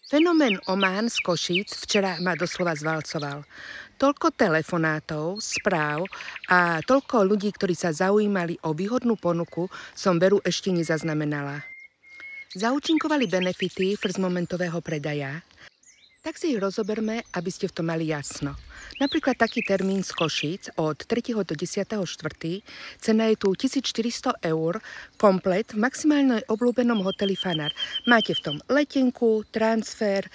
Fenomén Oman z Košíc včera ma doslova zvalcoval. Toľko telefonátov, správ a toľko ľudí, ktorí sa zaujímali o výhodnú ponuku, som veru ešte nezaznamenala. Zaúčinkovali benefity firstmomentového predaja, tak si ich rozoberme, aby ste v tom mali jasno. Napríklad taký termín z Košíc od 3. do 10.4. Cena je tu 1400 €, komplet v maximálne obľúbenom hoteli Fanár. Máte v tom letenku, transfer,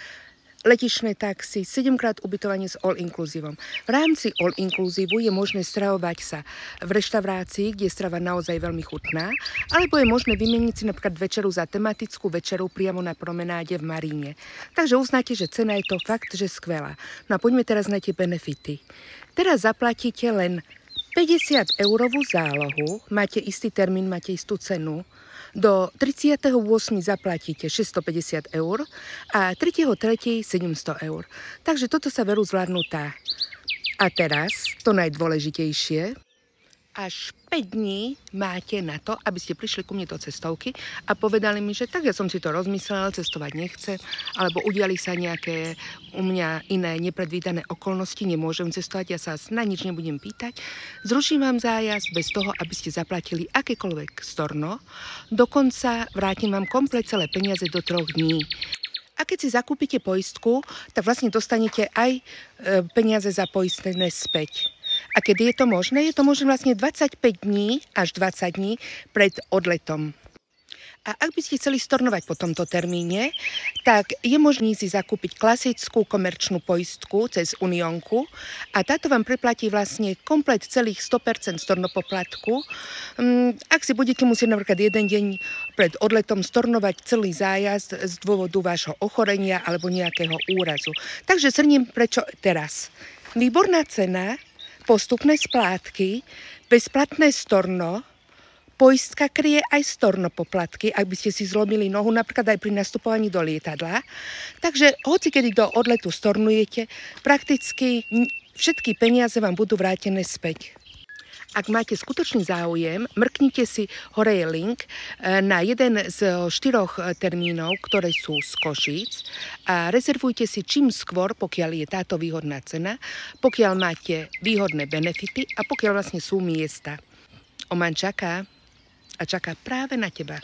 letišné taxi, 7-krát ubytovanie s all-inclusivom. V rámci all-inclusivu je možné stravovať sa v reštaurácii, kde je strava naozaj veľmi chutná, alebo je možné vymeniť si napríklad večeru za tematickú večeru priamo na promenáde v Maríne. Takže uznáte, že cena je to fakt, že skvelá. No a poďme teraz na tie benefity. Teraz zaplatíte len 50-eurovú zálohu, máte istý termín, máte istú cenu. Do 38. zaplatíte 650 € a 3.3. 700 €. Takže toto sa veru zvládnutá. A teraz to najdôležitejšie. Až 5 dní máte na to, aby ste prišli ku mne do cestovky a povedali mi, že tak ja som si to rozmyslel, cestovať nechcem, alebo udiali sa nejaké u mňa iné nepredvídané okolnosti, nemôžem cestovať, ja sa na nič nebudem pýtať. Zruším vám zájazd bez toho, aby ste zaplatili akékoľvek storno, dokonca vrátim vám komplet celé peniaze do 3 dní. A keď si zakúpite poistku, tak vlastne dostanete aj peniaze za poistené späť. A keď je to možné? Je to možné vlastne 25 dní až 20 dní pred odletom. A ak by ste chceli stornovať po tomto termíne, tak je možné si zakúpiť klasickú komerčnú poistku cez Unionku a táto vám preplatí vlastne komplet celých 100% stornopoplatku. Ak si budete musieť napríklad jeden deň pred odletom stornovať celý zájazd z dôvodu vášho ochorenia alebo nejakého úrazu. Takže shrniem, prečo teraz. Výborná cena, postupné splátky, bezplatné storno, poistka kryje aj storno poplatky, ak by ste si zlomili nohu, napríklad aj pri nastupovaní do lietadla. Takže hoci kedy do odletu stornujete, prakticky všetky peniaze vám budú vrátené späť. Ak máte skutočný záujem, mrknite si, hore je link na jeden z 4 termínov, ktoré sú z Košíc a rezervujte si čím skôr, pokiaľ je táto výhodná cena, pokiaľ máte výhodné benefity a pokiaľ vlastne sú miesta. Oman čaká a čaká práve na teba.